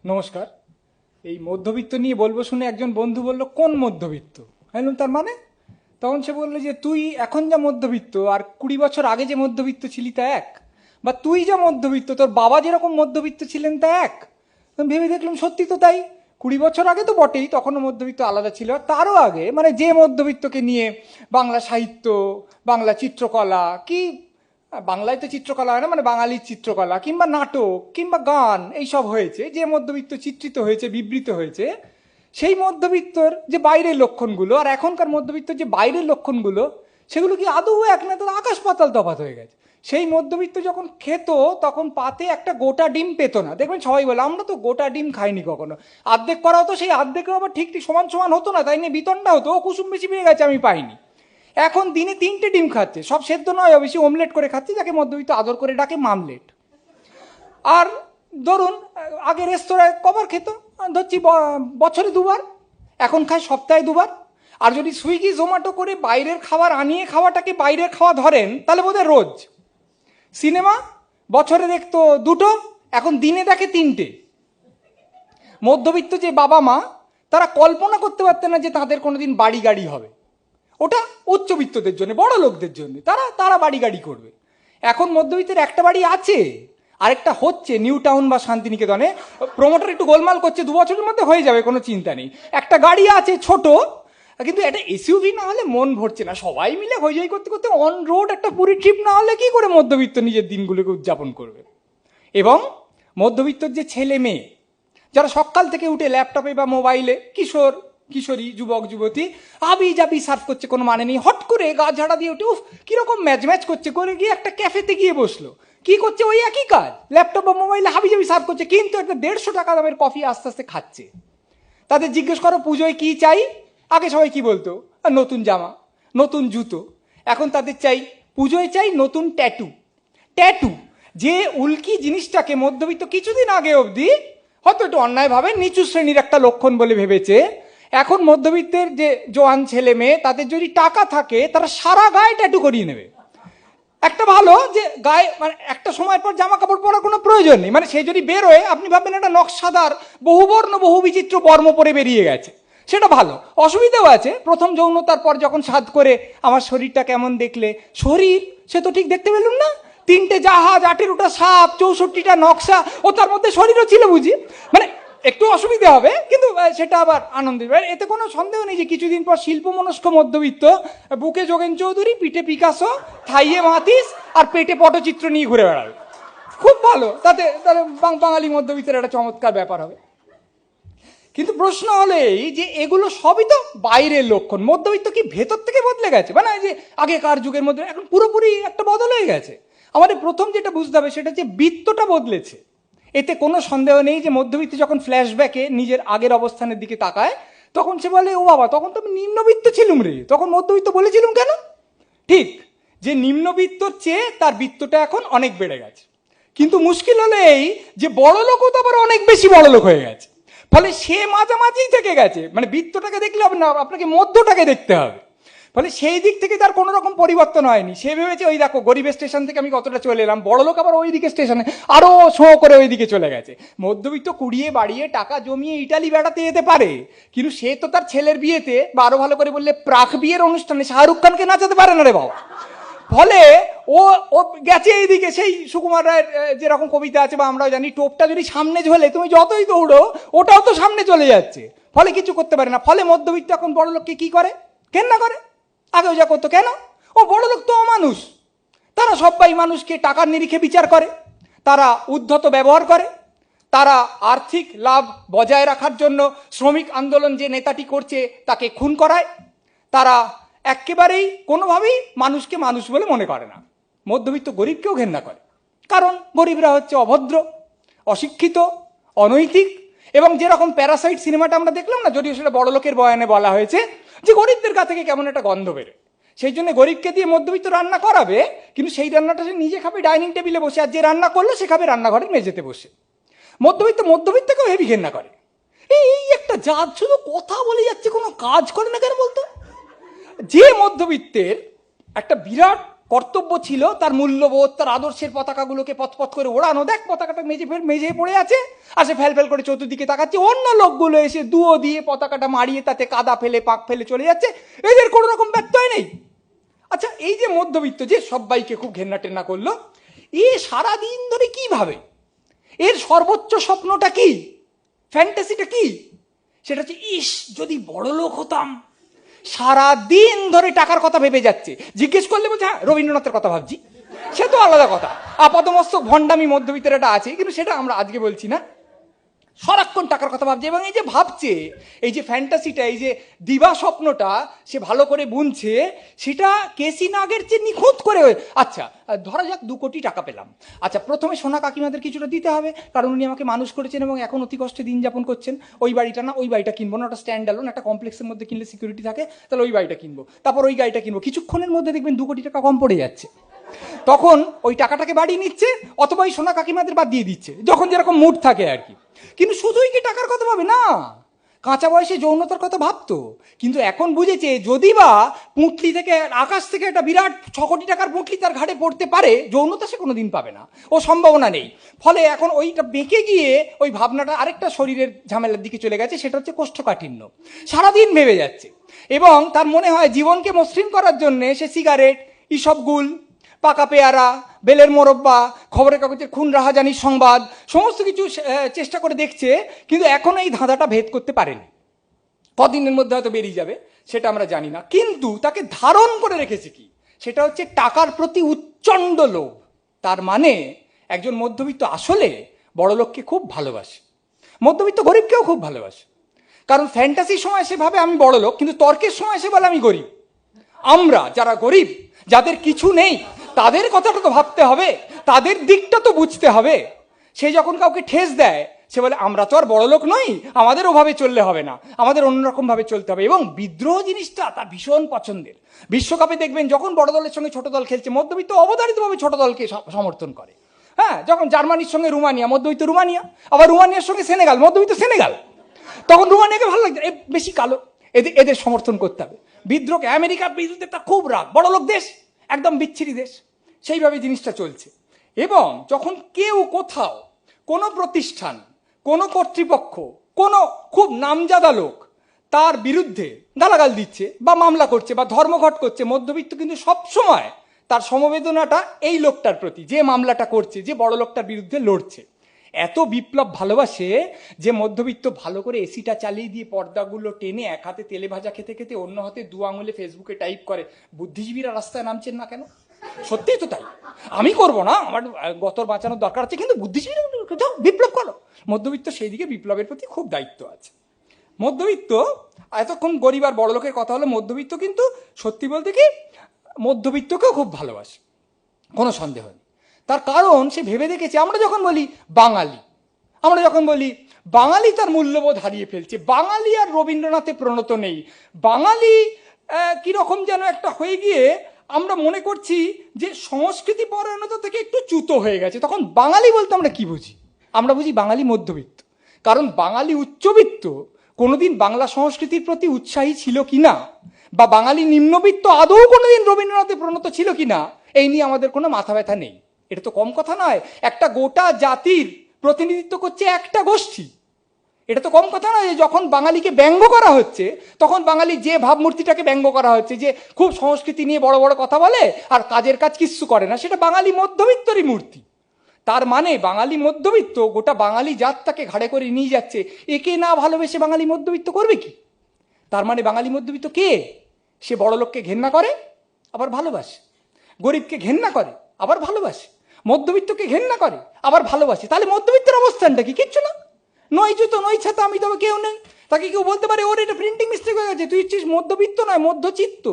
নমস্কার। এই মধ্যবিত্ত নিয়ে বলবো শুনে একজন বন্ধু বলল, কোন মধ্যবিত্ত? আমি বললাম, তার মানে? তখন সে বললো যে তুই এখন যা মধ্যবিত্ত আর 20 বছর আগে যে মধ্যবিত্ত ছিলি তা এক, বা তুই যা মধ্যবিত্ত তোর বাবা যেরকম মধ্যবিত্ত ছিলেন তা এক। আমি ভেবে দেখলাম সত্যি তো তাই। 20 বছর আগে তো বটেই, তখনও মধ্যবিত্ত আলাদা ছিল, আর তারও আগে মানে যে মধ্যবিত্তকে নিয়ে বাংলা সাহিত্য, বাংলা চিত্রকলা কি, বাংলায় তো চিত্রকলা হয় না, মানে বাঙালির চিত্রকলা কিংবা নাটক কিংবা গান এইসব হয়েছে, যে মধ্যবিত্ত চিত্রিত হয়েছে, বিবৃত হয়েছে, সেই মধ্যবিত্তর যে বাইরের লক্ষণগুলো আর এখনকার মধ্যবিত্তর যে বাইরের লক্ষণগুলো, সেগুলো কি আদৌ এক, না তো আকাশ পাতাল তফাৎ হয়ে গেছে। সেই মধ্যবিত্ত যখন খেত তখন পাতে একটা গোটা ডিম পেত না। দেখবেন সবাই বলে আমরা তো গোটা ডিম খাইনি কখনো, অর্ধেক করা হতো, সেই অর্ধেকও আবার ঠিক ঠিক সমান সমান হতো না, তাই নিয়ে বিতণ্ডা হতো, ও কুসুম বেশি পেয়ে গেছে আমি পাইনি। এখন দিনে 3টে ডিম খাচ্ছে, সব সেদ্ধ নয়, বেশি অমলেট করে খাচ্ছে, যাকে মধ্যবিত্ত আদর করে ডাকে মামলেট। আর ধরুন আগে রেস্তোরাঁয় কবার খেত, ধরছি বছরে 2বার, এখন খায় সপ্তাহে 2বার। আর যদি সুইগি জোম্যাটো করে বাইরের খাবার আনিয়ে খাওয়াটাকে বাইরের খাওয়া ধরেন, তাহলে বোধহয় রোজ। সিনেমা বছরে দেখতো 2টো, এখন দিনে দেখে 3টে। মধ্যবিত্ত যে বাবা মা, তারা কল্পনা করতে পারতেন না যে তাদের কোনোদিন বাড়ি গাড়ি হবে। ওটা উচ্চবিত্তদের জন্য, বড় লোকদের জন্য, তারা তারা বাড়ি গাড়ি করবে। এখন মধ্যবিত্তের একটা বাড়ি আছে, আরেকটা হচ্ছে নিউ টাউন বা শান্তিনিকেতনে, প্রমোটার একটু গোলমাল করছে, 2 বছরের মধ্যে হয়ে যাবে, কোনো চিন্তা নেই। একটা গাড়ি আছে ছোট, কিন্তু একটা এসইউভি না হলে মন ভরছে না। সবাই মিলে হইচই করতে করতে অন রোড একটা পুরী ট্রিপ না হলে কি করে মধ্যবিত্ত নিজের দিনগুলোকে উদযাপন করবে? এবং মধ্যবিত্তর যে ছেলে মেয়ে, যারা সকাল থেকে উঠে ল্যাপটপে বা মোবাইলে, কিশোর কিশোরী যুবক যুবতী আবি জাবি সার্ফ করছে, কোনো মানে নেই, হট করে গা ঝাড়া দিয়ে উঠে উফ কিরকম ম্যাচ ম্যাচ করছে, করে গিয়ে একটা ক্যাফেতে গিয়ে বসলো। কি করছে? ওই একই কাজ, ল্যাপটপ বা মোবাইলে হাবি জাবি সার্ফ করছে, কিন্তু একটা 150 টাকা দামের কফি আস্তে আস্তে খাচ্ছে। তাদের জিজ্ঞেস করো পুজোয় কি চাই, আগে সবাই কি বলতো, নতুন জামা, নতুন জুতো। এখন তাদের চাই, পুজোয় চাই নতুন ট্যাটু। ট্যাটু, যে উল্কি জিনিসটাকে মধ্যবিত্ত কিছুদিন আগে অবধি হয়তো একটু অন্যায়ভাবে নিচু শ্রেণীর একটা লক্ষণ বলে ভেবেছে, এখন মধ্যবিত্তের যে জোয়ান ছেলে মেয়ে, তাদের যদি টাকা থাকে তারা সারা গায়ে ট্যাটু করিয়ে নেবে। একটা ভালো যে গায়ে মানে একটা সময়ের পর জামা কাপড় পরার কোনো প্রয়োজন নেই, মানে সে যদি বেরোয় আপনি ভাববেন একটা নকশাদার বহুবর্ণ বহু বিচিত্র বর্ম পরে বেরিয়ে গেছে, সেটা ভালো। অসুবিধাও আছে, প্রথম যৌনতার পর যখন সাধ করে আমার শরীরটা কেমন দেখলে, শরীর সে তো ঠিক দেখতে পেলুম না, 3টে জাহাজ, 18টা সাপ, 64টা নকশা, ও তার মধ্যে শরীরও ছিল বুঝি, মানে একটু অসুবিধা হবে, কিন্তু সেটা আবার আনন্দের। এতে কোনো সন্দেহ নেই যে কিছুদিন পর শিল্পমনস্ক মধ্যবিত্ত বুকে যোগেন চৌধুরী, পিঠে পিকাসো, থাইয়ে মাতিস আর পেটে পটচিত্র নিয়ে ঘুরে বেড়াবে। খুব ভালো, তাতে তাহলে বাঙালি মধ্যবিত্তের একটা চমৎকার ব্যাপার হবে। কিন্তু প্রশ্ন হলো এই যে এগুলো সবই তো বাইরের লক্ষণ, মধ্যবিত্ত কি ভেতর থেকে বদলে গেছে? মানে যে আগেকার যুগের মধ্যে এখন পুরোপুরি একটা বদল হয়ে গেছে। আমাদের প্রথম যেটা বুঝতে হবে সেটা যে বৃত্তটা বদলেছে। এতে কোনো সন্দেহ নেই যে মধ্যবিত্ত যখন ফ্ল্যাশব্যাকে নিজের আগের অবস্থানের দিকে তাকায়, তখন সে বলে, ও বাবা তখন তো আমি নিম্নবিত্ত ছিলুম রে, তখন মধ্যবিত্ত বলেছিলুম কেন? ঠিক, যে নিম্নবিত্তর চেয়ে তার বৃত্তটা এখন অনেক বেড়ে গেছে। কিন্তু মুশকিল হলো এই যে বড় লোকও তো আবার অনেক বেশি বড় লোক হয়ে গেছে, ফলে সে মাঝামাঝি থেকে গেছে। মানে বৃত্তটাকে দেখলে হবে না, আপনাকে মধ্যটাকে দেখতে হবে। ফলে সেই দিক থেকে তার কোনো রকম পরিবর্তন হয়নি। সে ভেবেছে ওই দেখো গরিবের স্টেশন থেকে আমি কতটা চলে এলাম, বড় লোক আবার ওই দিকে স্টেশনে আরো শো করে ওই দিকে চলে গেছে। মধ্যবিত্ত কুড়িয়ে বাড়িয়ে টাকা জমিয়ে ইটালি বেড়াতে যেতে পারে, কিন্তু সে তো তার ছেলের বিয়েতে বা আরো ভালো করে বললে প্রাক বিয়ের অনুষ্ঠানে শাহরুখ খানকে নাচাতে পারে না রে বাবা। ফলে ও ও গেছে এইদিকে, সেই সুকুমার রায়ের যেরকম কবিতা আছে বা আমরাও জানি, টোপটা যদি সামনে ঝোলে তুমি যতই দৌড়ো ওটাও তো সামনে চলে যাচ্ছে, ফলে কিছু করতে পারে না। ফলে মধ্যবিত্ত এখন বড় লোককে কি করে, ঘেন্না করে। আগেও যা করতো, কেন? ও বড় লোক তো অমানুষ। তারা সবাই মানুষকে টাকার নিরিখে বিচার করে, তারা উদ্ধত ব্যবহার করে, তারা আর্থিক লাভ বজায় রাখার জন্য শ্রমিক আন্দোলন যে নেতাটি করছে তাকে খুন করায়, তারা একেবারেই কোনোভাবেই মানুষকে মানুষ বলে মনে করে না। মধ্যবিত্ত গরিবকেও ঘেন্না করে, কারণ গরিবরা হচ্ছে অভদ্র, অশিক্ষিত, অনৈতিক। এবং যেরকম প্যারাসাইট সিনেমাটা আমরা দেখলাম না, যদিও সেটা বড় লোকের বয়ানে বলা হয়েছে যে গরিবদের গা থেকে কেমন একটা গন্ধ বেরোয়, সেই জন্য গরিবকে দিয়ে মধ্যবিত্ত রান্না করাবে, কিন্তু সেই রান্নাটা সে নিজে খাবে ডাইনিং টেবিলে বসে, আর যে রান্না করলো সে খাবে রান্নাঘরের মেঝেতে বসে। মধ্যবিত্ত মধ্যবিত্তকেও হেভি ঘেন্না করে। এই একটা জাত শুধু কথা বলে যাচ্ছে, কোনো কাজ করে না কেন বলতো? যে মধ্যবিত্তের একটা বিরাট কর্তব্য ছিল তার মূল্যবোধ, তার আদর্শের পতাকাগুলোকে পথ করে ওড়ানো। দেখ পতাকাটা মেঝে পড়ে আছে, আর সে ফেল করে চতুর্দিকে তাকাচ্ছে, অন্য লোকগুলো এসে দুয়ো দিয়ে পতাকাটা মারিয়ে তাতে কাদা ফেলে পাক ফেলে চলে যাচ্ছে, এদের কোনো রকম ব্যত্যয় নেই। আচ্ছা, এই যে মধ্যবিত্ত যে সবাইকে খুব ঘেন্না টেন্না করলো, এ সারাদিন ধরে কি ভাবে? এর সর্বোচ্চ স্বপ্নটা কি, ফ্যান্টাসিটা কি? সেটা হচ্ছে, ইস যদি বড় লোক হতাম। সারা দিন ধরে টাকার কথা ভেবে যাচ্ছে। জিজ্ঞেস করলে বলছে হ্যাঁ রবীন্দ্রনাথের কথা ভাবছি। সে তো আলাদা কথা, আপাতমস্তক ভণ্ডামি মধ্যবিত্তের একটা আছে, কিন্তু সেটা আমরা আজকে বলছি না। সারাক্ষণ টাকার কথা ভাবছে, এবং এই যে ভাবছে, এই যে ফ্যান্টাসিটা, এই যে দিবা স্বপ্নটা সে ভালো করে বুনছে, সেটা কেসি নাগের চেয়ে নিখুঁত করে। আচ্ছা ধরা যাক 2 কোটি টাকা পেলাম। আচ্ছা প্রথমে সোনা কাকিমাদের কিছুটা দিতে হবে, কারণ উনি আমাকে মানুষ করেছেন এবং এখন অতি কষ্টে দিন যাপন করছেন। ওই বাড়িটা না, ওই বাড়িটা কিনবো না, ওটা স্ট্যান্ড অ্যালোন, একটা কমপ্লেক্সের মধ্যে কিনলে সিকিউরিটি থাকে, তাহলে ওই বাড়িটা কিনবো। তারপর ওই গাড়িটা কিনবো। কিছুক্ষণের মধ্যে দেখবেন 2 কোটি টাকা কম পড়ে যাচ্ছে। তখন ওই টাকাটাকে বাড়িয়ে নিচ্ছে, অথবা ওই সোনা কাকিমাদের বাদ দিয়ে দিচ্ছে, যখন যেরকম মুড থাকে আর কি। কিন্তু শুধুই কি টাকার কথা ভাবে না, কাঁচা বয়সে যৌনতার কথা ভাবতো। কিন্তু এখন বুঝেছে, যদি বা পুঁটলি থেকে, আকাশ থেকে একটা বিরাট 6 কোটি টাকার পুঁটলি তার ঘাড়ে পড়তে পারে, যৌনতা সে কোনোদিন পাবে না, ও সম্ভাবনা নেই। ফলে এখন ওইটা বেঁকে গিয়ে ওই ভাবনাটা আরেকটা শরীরের ঝামেলার দিকে চলে গেছে, সেটা হচ্ছে কোষ্ঠকাঠিন্য। সারাদিন ভেবে যাচ্ছে, এবং তার মনে হয় জীবনকে মসৃণ করার জন্যে সে সিগারেট, ইসবগুল, পাকা পেয়ারা, বেলের মোরব্বা, খবরের কাগজের খুন রাহাজানির সংবাদ, সমস্ত কিছু চেষ্টা করে দেখছে, কিন্তু এখনো এই ধাঁধাটা ভেদ করতে পারেনি। কদিনের মধ্যে হয়তো বেরিয়ে যাবে, সেটা আমরা জানি না। কিন্তু তাকে ধারণ করে রেখেছে কি, সেটা হচ্ছে টাকার প্রতি উচ্চণ্ড লোভ। তার মানে একজন মধ্যবিত্ত আসলে বড়লোককে খুব ভালোবাসে, মধ্যবিত্ত গরিবকেও খুব ভালোবাসে। কারণ ফ্যান্টাসির সময় সে ভাবে আমি বড়লোক, কিন্তু তর্কের সময় সে বলে আমি গরিব। আমরা যারা গরিব, যাদের কিছু নেই, তাদের কথাটা তো ভাবতে হবে, তাদের দিকটা তো বুঝতে হবে। সে যখন কাউকে ঠেস দেয়, সে বলে আমরা তো আর বড় লোক নই, আমাদের ওভাবে চললে হবে না, আমাদের অন্যরকম ভাবে চলতে হবে। এবং বিদ্রোহ জিনিসটা তার ভীষণ পছন্দের। বিশ্বকাপে দেখবেন যখন বড় দলের সঙ্গে ছোট দল খেলছে, মধ্যবিত্ত অবধারিতভাবে ছোট দলকে সমর্থন করে। হ্যাঁ, যখন জার্মানির সঙ্গে রুমানিয়া, মধ্যবিত্ত রুমানিয়া, আবার রুমানিয়ার সঙ্গে সেনেগাল, মধ্যবিত্ত সেনেগাল, তখন রুমানিয়াকে ভালো লাগছে, বেশি কালো, এদের সমর্থন করতে হবে। বিদ্রোহকে, আমেরিকার বিরুদ্ধে তার খুব রাগ, বড় লোক দেশ, একদম বিচ্ছিরি দেশ, সেইভাবে জিনিসটা চলছে। এবং যখন কেউ কোথাও, কোনো প্রতিষ্ঠান, কোনো কর্তৃপক্ষ, কোনো খুব নামজাদা লোক তার বিরুদ্ধে গালাগাল দিচ্ছে বা মামলা করছে বা ধর্মঘট করছে, মধ্যবিত্ত কিন্তু সবসময় তার সমবেদনাটা এই লোকটার প্রতি, যে মামলাটা করছে, যে বড় লোকটার বিরুদ্ধে লড়ছে। এত বিপ্লব ভালোবাসে যে মধ্যবিত্ত ভালো করে এসিটা চালিয়ে দিয়ে পর্দাগুলো টেনে এক হাতে তেলে ভাজা খেতে খেতে অন্য হাতে 2 আঙুলে ফেসবুকে টাইপ করে। বুদ্ধিজীবীরা রাস্তায় নামছেন না কেন? সত্যিই তো তাই। আমি করব না, আমার গতর বাঁচানোর দরকার আছে, কিন্তু বুদ্ধিজীবীরা বিপ্লব করো। মধ্যবিত্ত সেই দিকে বিপ্লবের প্রতি খুব দায়িত্ব আছে। মধ্যবিত্ত, এতক্ষণ গরিব আর বড় লোকের কথা হলো, মধ্যবিত্ত কিন্তু সত্যি বলতে কি মধ্যবিত্তকেও খুব ভালোবাসে, কোনো সন্দেহ নেই। তার কারণ সে ভেবে দেখেছে, আমরা যখন বলি বাঙালি, আমরা যখন বলি বাঙালি তার মূল্যবোধ হারিয়ে ফেলছে, বাঙালি আর রবীন্দ্রনাথে প্রণত নেই, বাঙালি কিরকম যেন একটা হয়ে গিয়ে আমরা মনে করছি যে সংস্কৃতি পরায়ণতা থেকে একটু চ্যুত হয়ে গেছে। তখন বাঙালি বলতে আমরা কি বুঝি? আমরা বুঝি বাঙালি মধ্যবিত্ত। কারণ বাঙালি উচ্চবিত্ত কোনোদিন বাংলা সংস্কৃতির প্রতি উৎসাহী ছিল কিনা, বা বাঙালি নিম্নবিত্ত আদৌ কোনোদিন রবীন্দ্রনাথে প্রণত ছিল কিনা, এই নিয়ে আমাদের কোনো মাথা ব্যথা নেই। এটা তো কম কথা নয়। একটা গোটা জাতির প্রতিনিধিত্ব করছে একটা গোষ্ঠী, এটা তো কম কথা নয়। যখন বাঙালিকে ব্যঙ্গ করা হচ্ছে, তখন বাঙালি যে ভাবমূর্তিটাকে ব্যঙ্গ করা হচ্ছে, যে খুব সংস্কৃতি নিয়ে বড় বড় কথা বলে আর কাজের কাজ কিচ্ছু করে না, সেটা বাঙালি মধ্যবিত্তরই মূর্তি। তার মানে বাঙালি মধ্যবিত্ত গোটা বাঙালি জাতটাকে ঘাড়ে করে নিয়ে যাচ্ছে। একে না ভালোবেসে বাঙালি মধ্যবিত্ত করবে কি? তার মানে বাঙালি মধ্যবিত্ত কে? সে বড় লোককে ঘেন্না করে আবার ভালোবাসে, গরিবকে ঘেন্না করে আবার ভালোবাসে, মধ্যবিত্তকে ঘেন্না করে আবার ভালোবাসে। তাহলে মধ্যবিত্তের অবস্থানটা কি? কিচ্ছু না। নয় জুতো নয় ছাতা, আমি তবে কেউ নেই। তাকে কেউ বলতে পারে ওর এটা প্রিন্টিং মিস্টেক হয়ে গেছে, তুই ইচ্ছিস মধ্যবিত্ত নয় মধ্যচিত্ত।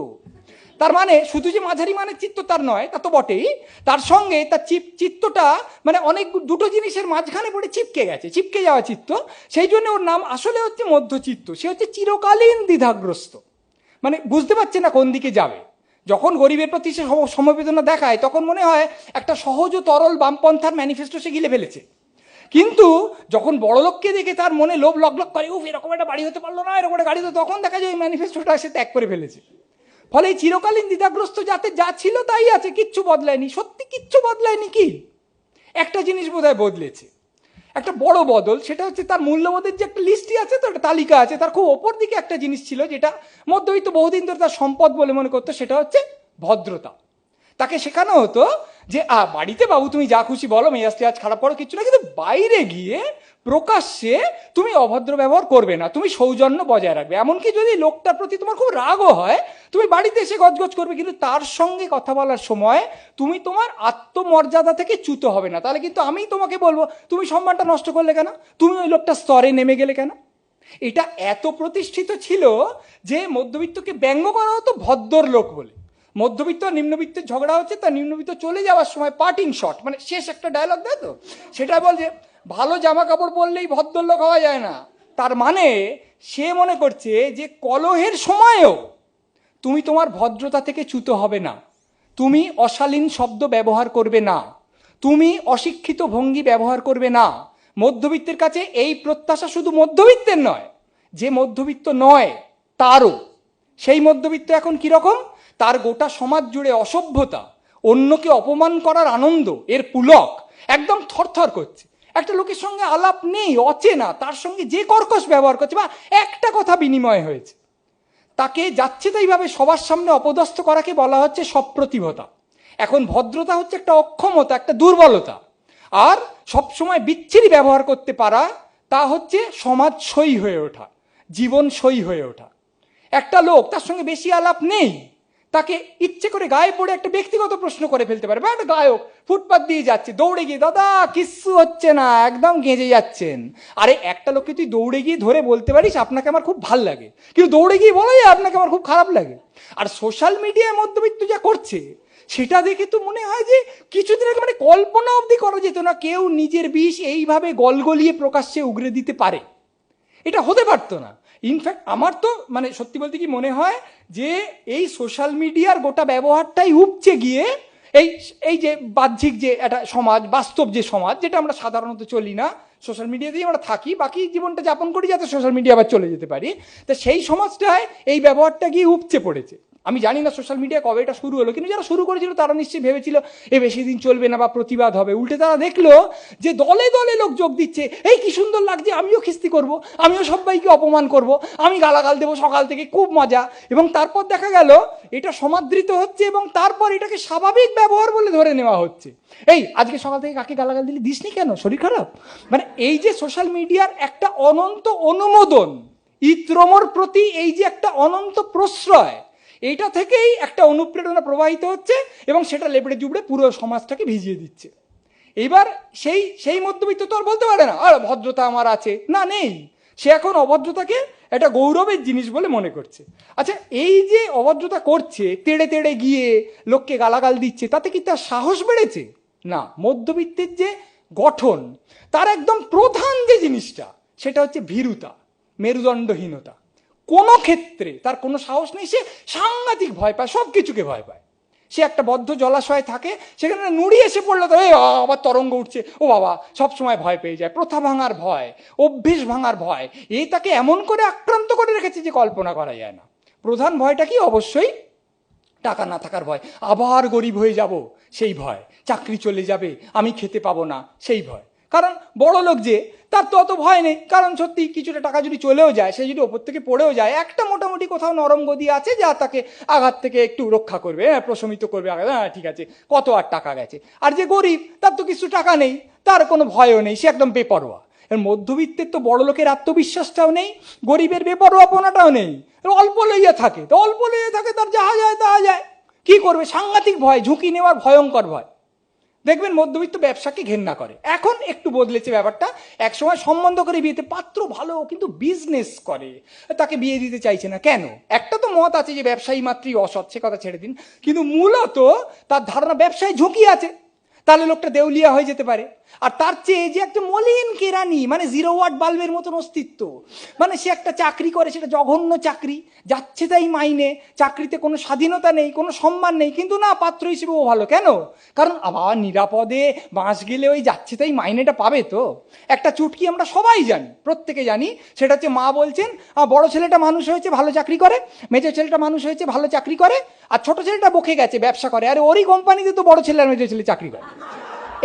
তার মানে শুধু যে মাঝারি মানের চিত্ত তার নয়, তা তো বটেই, তার সঙ্গে তার চিত্তটা মানে অনেক দুটো জিনিসের মাঝখানে পড়ে চিপকে গেছে, চিপকে যাওয়া চিত্ত। সেই জন্য ওর নাম আসলে হচ্ছে মধ্যচিত্ত। সে হচ্ছে চিরকালীন দ্বিধাগ্রস্ত, মানে বুঝতে পারছে না কোন দিকে যাবে। যখন গরিবের প্রতি সে সমবেদনা দেখায়, তখন মনে হয় একটা সহজ ও তরল বামপন্থার ম্যানিফেস্টো সে গিলে ফেলেছে। কিন্তু যখন বড়লোককে দেখে তার মনে লোভ লক করে, উফ এরকম একটা বাড়ি হতে পারলো না, এরকম একটা গাড়ি, তো তখন দেখা যায় ওই ম্যানিফেস্টোটা সে ত্যাগ করে ফেলেছে। ফলে এই চিরকালীন দ্বিধাগ্রস্ত যাতে যা ছিল তাই আছে, কিচ্ছু বদলায়নি। সত্যি কিচ্ছু বদলায়নি কি? একটা জিনিস বোধহয় বদলেছে, একটা বড় বদল, সেটা হচ্ছে তার মূল্যবোধের যে একটা লিস্টই আছে, তো একটা তালিকা আছে, তার খুব ওপর দিকে একটা জিনিস ছিল যেটা মধ্যবিত্ত বহুদিন ধরে তার সম্পদ বলে মনে করতো, সেটা হচ্ছে ভদ্রতা। তাকে শেখানো হতো যে বাড়িতে বাবু তুমি যা খুশি বলো, মেজাজটি আজ খারাপ করো, কিচ্ছু না, কিন্তু বাইরে গিয়ে প্রকাশ্যে তুমি অভদ্র ব্যবহার করবে না, তুমি সৌজন্য বজায় রাখবে। এমনকি যদি লোকটার প্রতি তোমার খুব রাগও হয়, তুমি বাড়িতে এসে গজগজ করবে, কিন্তু তার সঙ্গে কথা বলার সময় তুমি তোমার আত্মমর্যাদা থেকে চ্যুত হবে না। তাহলে কিন্তু আমি তোমাকে বলবো, তুমি সম্মানটা নষ্ট করলে কেন, তুমি ওই লোকটার স্তরে নেমে গেলে কেন? এটা এত প্রতিষ্ঠিত ছিল যে মধ্যবিত্তকে ব্যঙ্গ করা হতো ভদ্র লোক বলে। মধ্যবিত্ত আর নিম্নবিত্তের ঝগড়া হচ্ছে, তা নিম্নবিত্ত চলে যাওয়ার সময় পার্টিং শট, মানে শেষ একটা ডায়লগ দেয় তো, সেটা বলছে ভালো জামা কাপড় পরলেই ভদ্রলোক হওয়া যায় না। তার মানে সে মনে করছে যে কলহের সময়ও তুমি তোমার ভদ্রতা থেকে চ্যুত হবে না, তুমি অশালীন শব্দ ব্যবহার করবে না, তুমি অশিক্ষিত ভঙ্গি ব্যবহার করবে না। মধ্যবিত্তের কাছে এই প্রত্যাশা শুধু মধ্যবিত্তের নয়, যে মধ্যবিত্ত নয় তারও। সেই মধ্যবিত্ত এখন কিরকম? তার গোটা সমাজ জুড়ে অসভ্যতা, অন্যকে অপমান করার আনন্দ, এর পুলক একদম থরথর করছে। একটা লোকের সঙ্গে আলাপ নেই, অচেনা, তার সঙ্গে যে কর্কশ ব্যবহার করছে বা একটা কথা বিনিময় হয়েছে, তাকে যাচ্ছে তাইভাবে সবার সামনে অপদস্থ করাকে বলা হচ্ছে সপ্রতিভতা। এখন ভদ্রতা হচ্ছে একটা অক্ষমতা, একটা দুর্বলতা। আর সবসময় বিচ্ছিরি ব্যবহার করতে পারা, তা হচ্ছে সমাজ সই হয়ে ওঠা, জীবন সই হয়ে ওঠা। একটা লোক, তার সঙ্গে বেশি আলাপ নেই, তাকে ইচ্ছে করে গায়ে পড়ে একটা ব্যক্তিগত প্রশ্ন করে ফেলতে পারে। বা একটা গায়ক ফুটপাত দিয়ে যাচ্ছে, দৌড়ে গিয়ে দাদা কিচ্ছু হচ্ছে না, একদম গেঁজে যাচ্ছেন। আরে একটা লোককে তুই দৌড়ে গিয়ে ধরে বলতে পারিস আপনাকে আমার খুব ভাল লাগে, কিন্তু দৌড়ে গিয়ে বলা যায় আপনাকে আমার খুব খারাপ লাগে। আর সোশ্যাল মিডিয়ায় মধ্যবিত্ত যা করছে, সেটা দেখে তো মনে হয় যে কিছুদিন আগে মানে কল্পনা অবধি করা যেত না কেউ নিজের বিষ এইভাবে গলগলিয়ে প্রকাশ্যে উগরে দিতে পারে। এটা হতে পারতো না। ইনফ্যাক্ট আমার তো মানে সত্যি বলতে কি মনে হয় যে এই সোশ্যাল মিডিয়ার গোটা ব্যবহারটাই উপচে গিয়ে এই এই যে বাহ্যিক যে একটা সমাজ, বাস্তব যে সমাজ, যেটা আমরা সাধারণত চলি না, সোশ্যাল মিডিয়াতেই আমরা থাকি, বাকি জীবনটা যাপন করি যাতে সোশ্যাল মিডিয়া আবার চলে যেতে পারি, তা সেই সমাজটায় এই ব্যবহারটা গিয়ে উপচে পড়েছে। আমি জানি না সোশ্যাল মিডিয়া কবে এটা শুরু হলো, কিন্তু যারা শুরু করেছিল তারা নিশ্চয়ই ভেবেছিল এ বেশি দিন চলবে না বা প্রতিবাদ হবে। উল্টে তারা দেখলো যে দলে দলে লোক যোগ দিচ্ছে, এই কি সুন্দর লাগছে, আমিও খিস্তি করব, আমিও সবাইকে অপমান করব, আমি গালাগাল দেবো সকাল থেকে, খুব মজা। এবং তারপর দেখা গেল এটা সমাদৃত হচ্ছে এবং তারপর এটাকে স্বাভাবিক ব্যবহার বলে ধরে নেওয়া হচ্ছে। এই আজকে সকাল থেকে কাকে গালাগাল দিলি, দিসনি কেন, শরীর খারাপ? মানে এই যে সোশ্যাল মিডিয়ার একটা অনন্ত অনুমোদন, ইত্রমর প্রতি এই যে একটা অনন্ত প্রশ্রয়, এইটা থেকেই একটা অনুপ্রেরণা প্রবাহিত হচ্ছে এবং সেটা লেবড়ে জুবড়ে পুরো সমাজটাকে ভিজিয়ে দিচ্ছে। এইবার সেই সেই মধ্যবিত্ত তো আর বলতে পারে না আর ভদ্রতা আমার আছে, না নেই। সে এখন অভদ্রতাকে একটা গৌরবের জিনিস বলে মনে করছে। আচ্ছা, এই যে অভদ্রতা করছে, তেড়ে তেড়ে গিয়ে লোককে গালাগাল দিচ্ছে, তাতে কি তার সাহস বেড়েছে? না। মধ্যবিত্তের যে গঠন, তার একদম প্রধান যে জিনিসটা, সেটা হচ্ছে ভীরুতা, মেরুদণ্ডহীনতা। কোনো ক্ষেত্রে তার কোনো সাহস নেই, সে সাংঘাতিক ভয় পায়, সব কিছুকে ভয় পায়। সে একটা বদ্ধ জলাশয়ে থাকে, সেখানে নুড়ি এসে পড়লো তো এই আবার তরঙ্গ উঠছে, ও বাবা, সব সময় ভয় পেয়ে যায়। প্রথা ভাঙার ভয়, অভ্যেস ভাঙার ভয়, এই তাকে এমন করে আক্রান্ত করে রেখেছে যে কল্পনা করা যায় না। প্রধান ভয়টা কি? অবশ্যই টাকা না থাকার ভয়, আবার গরিব হয়ে যাব সেই ভয়, চাকরি চলে যাবে আমি খেতে পাবো না সেই ভয়। কারণ বড় লোক যে, তার তো অত ভয় নেই, কারণ সত্যি কিছুটা টাকা যদি চলেও যায়, সে যদি ওপর থেকে পড়েও যায়, একটা মোটামুটি কোথাও নরম গদি আছে যা তাকে আঘাত থেকে একটু রক্ষা করবে, প্রশমিত করবে, হ্যাঁ ঠিক আছে, কত আর টাকা গেছে। আর যে গরিব, তার তো কিছু টাকা নেই, তার কোনো ভয়ও নেই, সে একদম বেপরোয়া। এর মধ্যবিত্তের তো বড় লোকের আত্মবিশ্বাসটাও নেই, গরিবের বেপরোয়াপনাটাও নেই, অল্প লইয়া থাকে, তো অল্প লইয়া থাকে, তার যাহা যায় তাহা যায়। কি করবে? সাংঘাতিক ভয়, ঝুঁকি নেওয়ার ভয়ঙ্কর ভয়। দেখবেন মধ্যবিত্ত ব্যবসাকে ঘেন্না করে। এখন একটু বদলেছে ব্যাপারটা। একসময় সম্বন্ধ করে বিয়েতে, পাত্র ভালো কিন্তু বিজনেস করে, তাকে বিয়ে দিতে চাইছে না কেন? একটা তো মত আছে যে ব্যবসায়ী মাত্রই অসৎ, সে কথা ছেড়ে দিন, কিন্তু মূলত তার ধারণা ব্যবসায় ঝুঁকি আছে, তাহলে লোকটা দেউলিয়া হয়ে যেতে পারে। আর তার চেয়ে যে একটা মলিন কেরানি, মানে 0 ওয়াট বাল্বের মতন অস্তিত্ব, মানে সে একটা চাকরি করে, সেটা জঘন্য চাকরি, যাচ্ছে তাই মাইনে, চাকরিতে কোনো স্বাধীনতা নেই, কোনো সম্মান নেই, কিন্তু না, পাত্র হিসেবে ও ভালো। কেন? কারণ আবার নিরাপদে বাঁশ গেলে ওই যাচ্ছে তাই মাইনেটা পাবে। তো একটা চুটকি আমরা সবাই জানি, প্রত্যেকে জানি, সেটা হচ্ছে মা বলছেন বড় ছেলেটা মানুষ হয়েছে ভালো চাকরি করে, মেজো ছেলেটা মানুষ হয়েছে ভালো চাকরি করে, আর ছোট ছেলেটা বকে গেছে ব্যবসা করে, আরে ওরই কোম্পানিতে তো বড় ছেলে আর মেজো ছেলে চাকরি করে।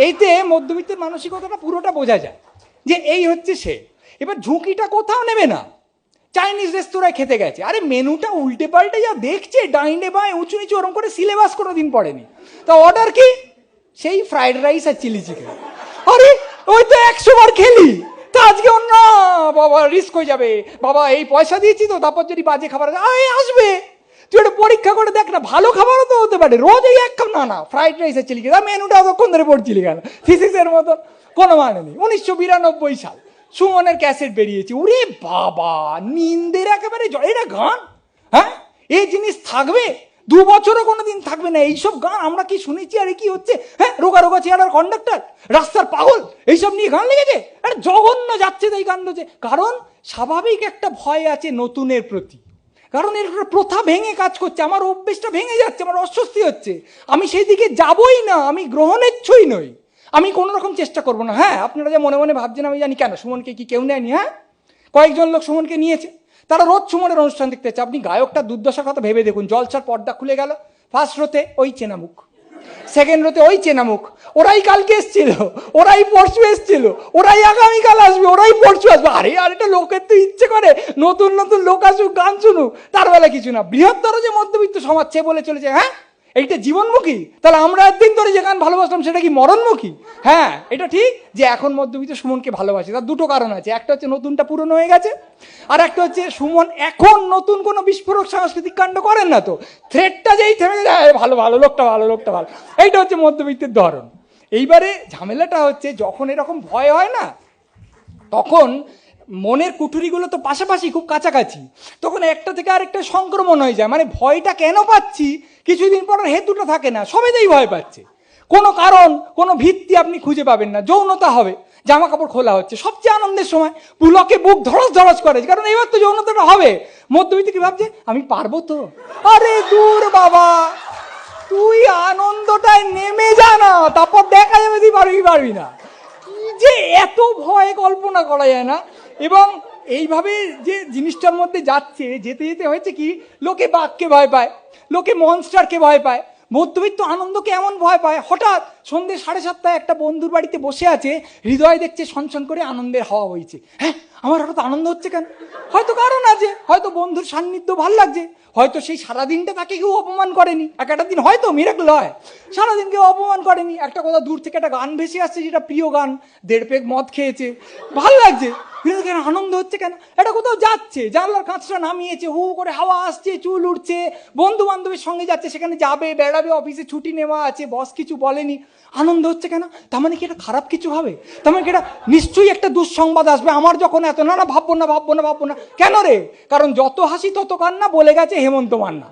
এইতে মধ্যবিত্তের মানসিকতাটা পুরোটা বোঝা যায় যে এই হচ্ছে সে। এবার ঝুঁকিটা কোথাও নেবে না, চাইনিজ রেস্তোরাঁয় খেতে গেছে, আরে মেনুটা উল্টে পাল্টে যা দেখছে, ডাইনে বাঁয়ে উঁচু নিচু, ওরকম করে সিলেবাস কোনো দিন পড়েনি, তা অর্ডার কি? সেই ফ্রাইড রাইস আর চিলি চিকেন। আরে ওই তো 100 বার খেলি, তা আজকে অন্য বাবা রিস্ক হয়ে যাবে, বাবা এই পয়সা দিয়েছি তো, তারপর যদি বাজে খাবার আসবে, তুই একটা পরীক্ষা করে দেখ না, ভালো খাবারও তো হতে পারে, রোজ এই এক কাপ না ফ্রাইড রাইস আর চিলি চিকেন, মেনুটা অতক্ষণ ধরে পড়ছিলি কেন? ফিজিক্সের মতন কোনো মানে নেই। 1992 সাল সুমনের ক্যাসেট বেরিয়েছে, ওরে বাবা, নিন্দের একেবারে এটা গান, হ্যাঁ এই জিনিস থাকবে 2 বছরও কোনোদিন থাকবে না। এইসব গান আমরা কি শুনেছি? আরে কি হচ্ছে? হ্যাঁ, রোগা রোগা চেয়ার কন্ডাক্টর, রাস্তার পাগল, এইসব নিয়ে গান লেগেছে, আরে জঘন্য যাচ্ছে তাই গান হচ্ছে। কারণ স্বাভাবিক একটা ভয় আছে নতুনের প্রতি, কারণ এর প্রথা ভেঙে কাজ করছে, আমার অভ্যেসটা ভেঙে যাচ্ছে, আমার অস্বস্তি হচ্ছে, আমি সেই দিকে যাবই না, আমি গ্রহণেচ্ছুই নই, আমি কোনো রকম চেষ্টা করবো না। হ্যাঁ, আপনারা যে মনে মনে ভাবছেন আমি জানি, কেন সুমনকে কি কেউ নেয়নি? হ্যাঁ, কয়েকজন লোক সুমনকে নিয়েছে, তারা রোজ সুমনের অনুষ্ঠান দেখতে যাচ্ছে। আপনি গায়কটা দুর্দশার কথা ভেবে দেখুন, জলসার পর্দা খুলে গেল, ফার্স্ট রোতে ওই চেনা মুখ, সেকেন্ড রোতে ওই চেনা মুখ, ওরাই কালকে এসছিল, ওরাই পরশু এসছিল, ওরাই আগামীকাল আসবে, ওরাই পরশু আসবে। আরে আর এটা লোকের তো ইচ্ছে করে নতুন নতুন লোক আসুক, গান শুনুক, তার বেলা কিছু না। বৃহত্তর যে মধ্যবিত্ত সমাজ সে বলে চলেছে হ্যাঁ এইটা জীবনমুখী, তাহলে আমরা একদিন ধরে যে গান ভালোবাসলাম সেটা কি মরণমুখী? হ্যাঁ, এটা ঠিক যে এখন মধ্যবিত্ত সুমনকে ভালোবাসে, তার দুটো কারণ আছে, একটা হচ্ছে নতুনটা পুরনো হয়ে গেছে, আর একটা হচ্ছে সুমন এখন নতুন কোনো বিস্ফোরক সাংস্কৃতিক কাণ্ড করেন না, তো থ্রেডটা যেই থেমে যায়, ভালো ভালো লোকটা ভালো লোকটা ভালো, এইটা হচ্ছে মধ্যবিত্তের ধরন। এইবারে ঝামেলাটা হচ্ছে যখন এরকম ভয় হয় না, তখন মনের কুঠুরিগুলো তো পাশাপাশি খুব কাছাকাছি, তখন একটা থেকে আরেকটা সংক্রমণ হয়ে যায়। মানে ভয়টা কেন পাচ্ছি কিছুদিন পর হেতুটা থাকে না, সবেতেই ভয় পাচ্ছে, কোনো কারণ কোনো ভিত্তি আপনি খুঁজে পাবেন না। যৌনতা হবে, জামা কাপড় খোলা হচ্ছে, সবচেয়ে আনন্দের সময়, পুলকে বুক ধরস ধরস করে, কারণ এইবার তো যৌনতাটা হবে। মধ্যবিত্ত কি ভাবছে, আমি পারবো তো? আরে দূর বাবা, তুই আনন্দটায় নেমে যা না, তারপর দেখা যাবে তুই পারবি না। যে এত ভয় কল্পনা করা যায় না। এবং এইভাবে যে জিনিসটার মধ্যে যাচ্ছে, যেতে যেতে হয়েছে কি, লোকে বাঘকে ভয় পায়, লোকে মনস্টারকে ভয় পায়, মধ্যবিত্ত আনন্দকে এমন ভয় পায়। হঠাৎ সন্ধ্যে 7:30 একটা বন্ধুর বাড়িতে বসে আছে, হৃদয় দেখছে ছনছন করে আনন্দের হাওয়া বইছে, হ্যাঁ আমার হঠাৎ আনন্দ হচ্ছে কেন? হয়তো কারণ আছে, হয়তো বন্ধুর সান্নিধ্য ভাল লাগছে, হয়তো সেই সারাদিনটা তাকে কেউ অপমান করেনি, একটা দিন হয়তো মিরাকল হয়, সারাদিন কেউ অপমান করেনি, একটা কথা দূর থেকে একটা গান ভেসে আসছে, যেটা প্রিয় গান, 1.5 পেগ মদ খেয়েছে, ভাল লাগছে, কেন আনন্দ হচ্ছে কেন? এটা কোথাও যাচ্ছে, জানলার কাঁচটা নামিয়েছে, হু করে হাওয়া আসছে, চুল উঠছে, বন্ধু বান্ধবের সঙ্গে যাচ্ছে, সেখানে যাবে বেড়াবে, অফিসে ছুটি নেওয়া আছে, বস কিছু বলেনি, আনন্দ হচ্ছে কেন? তার মানে কি এটা খারাপ কিছু হবে? তার মানে কি এটা নিশ্চয়ই একটা দুঃসংবাদ আসবে আমার যখন এত, না না ভাববো না ভাববো না ভাববো না। কেন রে? কারণ যত হাসি তত কান্না বলে গেছে হেমন্ত মান্না।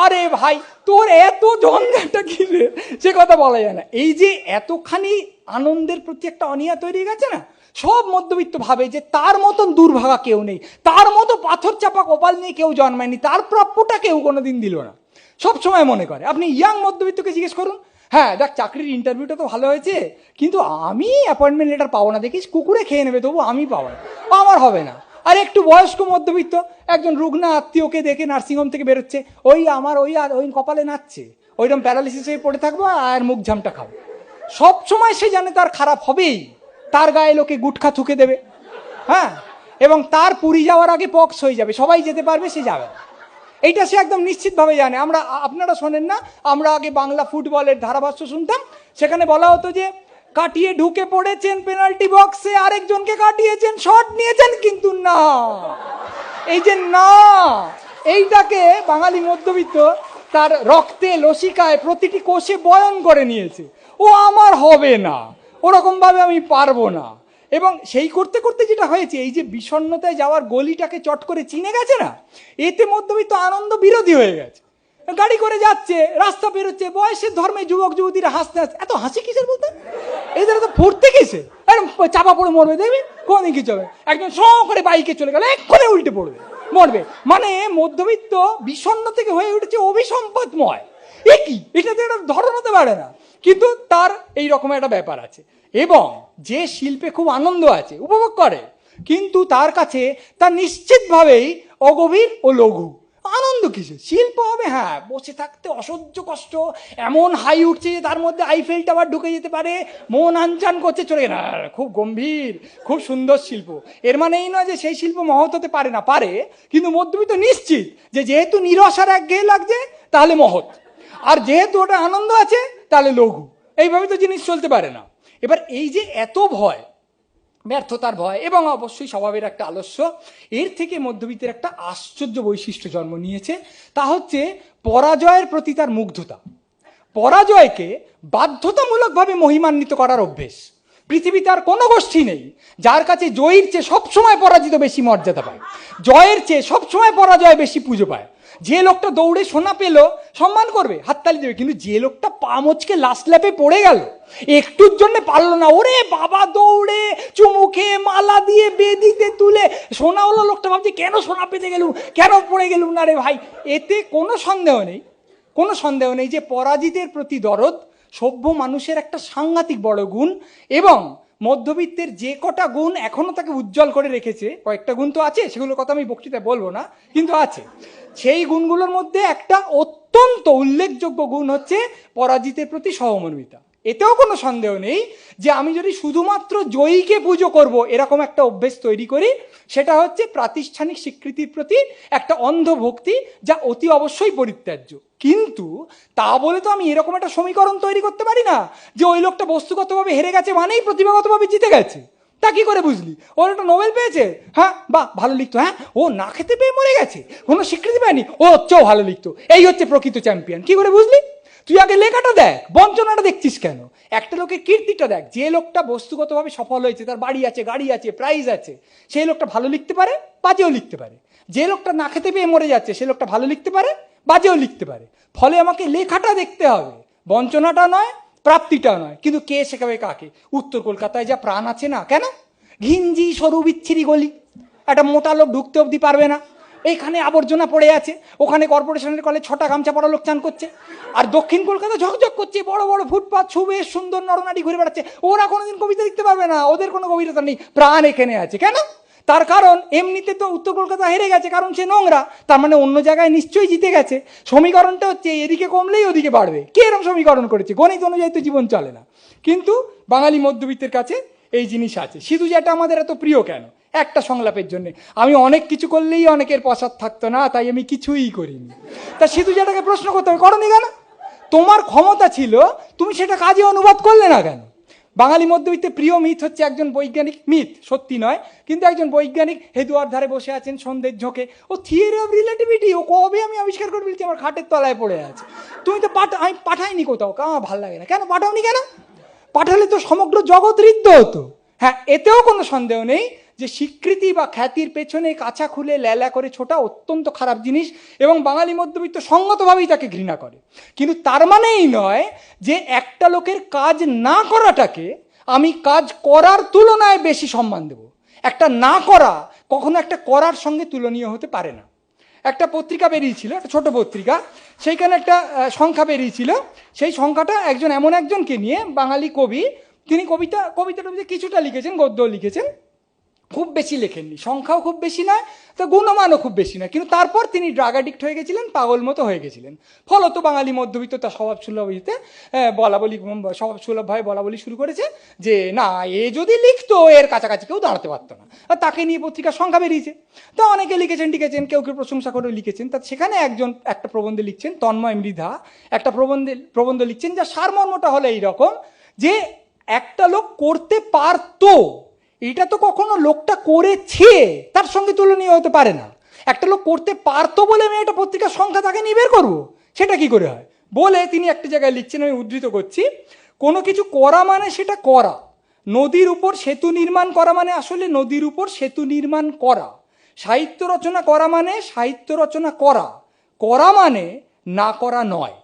আরে ভাই, তোর এত ঝঞ্ঝাটা কি রে, সে কথা বলা যায় না। এই যে এতখানি আনন্দের প্রতি একটা অনীহা তৈরি হয়ে গেছে না, সব মধ্যবিত্ত ভাবে যে তার মতন দুর্ভাগা কেউ নেই, তার মতো পাথর চাপা কপাল নিয়ে কেউ জন্মায়নি, তার প্রাপ্যটা কেউ কোনোদিন দিল না, সব সময় মনে করে। আপনি ইয়াং মধ্যবিত্তকে জিজ্ঞেস করুন, হ্যাঁ দেখ চাকরির ইন্টারভিউটা তো ভালো হয়েছে, কিন্তু আমি অ্যাপয়েন্টমেন্ট লেটার পাবো না, দেখিস কুকুরে খেয়ে নেবে, তবু আমি পাবো না, আমার হবে না। আর একটু বয়স্ক মধ্যবিত্ত একজন রুগ্না আত্মীয়কে দেখে নার্সিংহোম থেকে বেরোচ্ছে, ওই আমার ওই কপালে নাচছে, ওইরকম প্যারালিসিস হয়ে পড়ে থাকবো আর মুখ ঝামটা খাবো। সব সময় সে জানে তার খারাপ হবেই, তার গায়ে লোকে গুটখা থুকে দেবে, হ্যাঁ, এবং তার পুরী যাওয়ার আগে পক্স হয়ে যাবে, সবাই যেতে পারবে, সে যাবে না। এইটা সে একদম নিশ্চিতভাবে জানে। আপনারা শোনেন না, আমরা আগে বাংলা ফুটবলের ধারাভাষ্য শুনতাম, সেখানে বলা হতো যে কাটিয়ে ঢুকে পড়েছেন পেনাল্টি বক্সে, আরেকজনকে কাটিয়েছেন, শট নিয়েছেন, কিন্তু না, এই যে না, এইটাকে বাঙালি মধ্যবিত্ত তার রক্তে লসিকায় প্রতিটি কোষে বয়ন করে নিয়েছে, ও আমার হবে না, ওরকম ভাবে আমি পারবো না। এবং সেই করতে করতে যেটা হয়েছে, এই যে বিষণ্ণতায় যাওয়ার গলিটাকে চট করে চিনে গেছে না, এতে মধ্যবিত্ত আনন্দ বিরোধী হয়ে গেছে। গাড়ি করে যাচ্ছে, রাস্তা বেরোচ্ছে, বয়সের ধর্মে যুবক যুবতীরা হাসতে হাসতে, এত হাসি কিসের বলতে, এদের তো পড়তে কিসে, চাপা পড়ে মরবে, দেখবি কোনদিন কিছু হবে। একজন স করে বাইকে চলে গেল, এক্ষণে উল্টে পড়বে, মরবে। মানে মধ্যবিত্ত বিষণ্ণ থেকে হয়ে উঠেছে অভিসম্পদময়। একই, এটাতে একটা ধরন হতে পারে না, কিন্তু তার এই রকমের একটা ব্যাপার আছে। এবং যে শিল্পে খুব আনন্দ আছে, উপভোগ করে, কিন্তু তার কাছে তা নিশ্চিতভাবেই অগভীর ও লঘু। আনন্দ কিছু, শিল্প হবে হ্যাঁ, বসে থাকতে অসহ্য কষ্ট, এমন হাই উঠছে যে তার মধ্যে আইফেল টাওয়ার ঢুকে যেতে পারে, মন আনচান করছে, চলে না, খুব গম্ভীর, খুব সুন্দর শিল্প। এর মানে এই নয় যে সেই শিল্প মহৎ হতে পারে না, পারে, কিন্তু মধ্যবিত্ত নিশ্চিত যে যেহেতু নিরসার একঘেয়ে লাগছে তাহলে মহৎ, আর যেহেতু ওটা আনন্দ আছে তাহলে লঘু। এইভাবে তো জিনিস চলতে পারে না। এবার এই যে এত ভয়, ব্যর্থতার ভয় এবং অবশ্যই স্বভাবের একটা আলস্য, এর থেকে মধ্যবিত্তের একটা আশ্চর্য বৈশিষ্ট্য জন্ম নিয়েছে, তা হচ্ছে পরাজয়ের প্রতি তার মুগ্ধতা। পরাজয়কে বাধ্যতামূলকভাবে মহিমান্বিত করার অভ্যেস। পৃথিবীতে আর কোনো গোষ্ঠী নেই যার কাছে জয়ীর চেয়ে সবসময় পরাজিত বেশি মর্যাদা পায়, জয়ের চেয়ে সবসময় পরাজয় বেশি পুজো পায়। যে লোকটা দৌড়ে সোনা পেল সম্মান করবে, হাততালি দেবে, কিন্তু যে লোকটা পা মচকে লাস্ট ল্যাপে পড়ে গেল, একটুর জন্য পারলো না, ওরে বাবা, দৌড়ে চুমুকে মালা দিয়ে বেদিতে তুলে সোনা হলো, লোকটা ভাবছে কেন সোনা পেতে গেলুম, কেন পড়ে গেলুম না রে ভাই। এতে কোনো সন্দেহ নেই, কোনো সন্দেহ নেই যে পরাজিতের প্রতি দরদ সভ্য মানুষের একটা সাংঘাতিক বড় গুণ। এবং মধ্যবিত্তের যে কটা গুণ এখনো তাকে উজ্জ্বল করে রেখেছে, কয়েকটা গুণ তো আছে, সেগুলোর কথা আমি বক্তৃতায় বলবো না, কিন্তু আছে, সেই গুণগুলোর মধ্যে একটা অত্যন্ত উল্লেখযোগ্য গুণ হচ্ছে পরাজিতের প্রতি সহমর্মিতা। এতেও কোনো সন্দেহ নেই যে আমি যদি শুধুমাত্র জয়ীকে পুজো করব এরকম একটা অভ্যেস তৈরি করি, সেটা হচ্ছে প্রাতিষ্ঠানিক স্বীকৃতির প্রতি একটা অন্ধ ভক্তি, যা অতি অবশ্যই পরিত্যাজ্য। কিন্তু তা বলে তো আমি এরকম একটা সমীকরণ তৈরি করতে পারি না যে ওই লোকটা বস্তুগতভাবে হেরে গেছে মানেই প্রতিভাগতভাবে জিতে গেছে। তা কি করে বুঝলি? ওর একটা নোবেল পেয়েছে, হ্যাঁ বাহ ভালো লিখতো, হ্যাঁ ও না খেতে পেয়ে মরে গেছে, কোনো স্বীকৃতি পায়নি, ও হচ্ছেও ভালো লিখতো, এই হচ্ছে প্রকৃত চ্যাম্পিয়ন। কি করে বুঝলি? তুই আগে লেখাটা দেখ, বঞ্চনাটা দেখছিস কেন? একটা লোকের কীর্তিটা দেখ। যে লোকটা বস্তুগতভাবে সফল হয়েছে, তার বাড়ি আছে, গাড়ি আছে, প্রাইজ আছে, সেই লোকটা ভালো লিখতে পারে, বাজেও লিখতে পারে। যে লোকটা না খেতে পেয়ে মরে যাচ্ছে, সে লোকটা ভালো লিখতে পারে, বাজেও লিখতে পারে। ফলে আমাকে লেখাটা দেখতে হবে, বঞ্চনাটা নয়, প্রাপ্তিটা নয়। কিন্তু কে শেখাবে কাকে? উত্তর কলকাতায় যা প্রাণ আছে না, কেন? ঘিঞ্জি সরু বিচ্ছিরি গলি, একটা মোটা লোক ঢুকতে অবধি পারবে না, এইখানে আবর্জনা পড়ে আছে, ওখানে কর্পোরেশনের কলে 6টা গামছা পরা লোক চান করছে, আর দক্ষিণ কলকাতা ঝকঝক করছে, বড় বড় ফুটপাথ, ছুবে সুন্দর নরনারী ঘুরে বেড়াচ্ছে, ওরা কোনোদিন কবিতা লিখতে পারবে না, ওদের কোনো গভীরতা নেই। প্রাণ এখানে আছে, কেন? তার কারণ এমনিতে তো উত্তর কলকাতা হেরে গেছে, কারণ সে নোংরা, তার মানে অন্য জায়গায় নিশ্চয়ই জিতে গেছে। সমীকরণটা হচ্ছে এদিকে কমলেই ওদিকে বাড়বে। কে এরকম সমীকরণ করেছে? গণিত অনুযায়ী তো জীবন চলে না। কিন্তু বাঙালি মধ্যবিত্তের কাছে এই জিনিস আছে। সিধু যেটা আমাদের এত প্রিয় কেন? একটা সংলাপের জন্য। আমি অনেক কিছু করলেই অনেকের পশ্চাৎ থাকতো না, তাই আমি কিছুই করিনি। তা সিধু যেটাকে প্রশ্ন করতে হবে, করনি কেন? তোমার ক্ষমতা ছিল, তুমি সেটা কাজে অনুবাদ করলে না কেন? বাঙালি মধ্যবিত্তের প্রিয় মিথ হচ্ছে একজন বৈজ্ঞানিক, মিথ সত্যি নয়, কিন্তু একজন বৈজ্ঞানিক হেদুয়ার ধারে বসে আছেন সন্ধ্যের ঝোঁকে, ও থিওরি অফ রিলেটিভিটি ও কবে আমি আবিষ্কার করে ফেলছি, আমার খাটের তলায় পড়ে আছে। তুমি তো আমি পাঠাইনি কোথাও, আমার ভালো লাগে না। কেন পাঠাওনি? কেন পাঠালে তো সমগ্র জগৎ ঋদ্ধ হতো। হ্যাঁ, এতেও কোনো সন্দেহ নেই যে স্বীকৃতি বা খ্যাতির পেছনে কাছা খুলে ল্যালা করে ছোটা অত্যন্ত খারাপ জিনিস, এবং বাঙালি মধ্যবিত্ত সঙ্গতভাবেই তাকে ঘৃণা করে। কিন্তু তার মানেই নয় যে একটা লোকের কাজ না করাটাকে আমি কাজ করার তুলনায় বেশি সম্মান দেব। একটা না করা কখনো একটা করার সঙ্গে তুলনীয় হতে পারে না। একটা পত্রিকা বেরিয়েছিল, একটা ছোট পত্রিকা, সেইখানে একটা সংখ্যা বেরিয়েছিল। সেই সংখ্যাটা এমন একজনকে নিয়ে, বাঙালি কবি, তিনি কবিতাটা কিছুটা লিখেছেন, গদ্যও লিখেছেন, খুব বেশি লেখেননি, সংখ্যাও খুব বেশি নয়, তো গুণমানও খুব বেশি নয়। কিন্তু তারপর তিনি ড্রাগ অ্যাডিক্ট হয়ে গেছিলেন, পাগল মতো হয়ে গেছিলেন। ফলত বাঙালি মধ্যবিত্ত তার স্বভাব সুলভ স্বভাবসুলভভাবে বলা বলি শুরু করেছে যে না, এ যদি লিখতো এর কাছাকাছি কেউ দাঁড়াতে পারতো না। আর তাকে নিয়ে পত্রিকার সংখ্যা বেরিয়েছে। তো অনেকে লিখেছেন, কেউ কেউ প্রশংসা করে লিখেছেন। তা সেখানে একজন একটা প্রবন্ধে লিখছেন, তন্ময় মৃধা, একটা প্রবন্ধ লিখছেন, যার সারমর্মটা হলো এইরকম যে একটা লোক করতে পারতো, এটা তো কখনো লোকটা করেছে তার সঙ্গে তুলনীয় হতে পারে না। একটা লোক করতে পারতো বলে আমি একটা পত্রিকার সংখ্যা তাকে নিয়ে বের করবো, সেটা কি করে হয়? বলে তিনি একটা জায়গায় লিখছেন, আমি উদ্ধৃত করছি, কোনো কিছু করা মানে সেটা করা। নদীর উপর সেতু নির্মাণ করা মানে আসলে নদীর উপর সেতু নির্মাণ করা। সাহিত্য রচনা করা মানে সাহিত্য রচনা করা। করা মানে না করা নয়।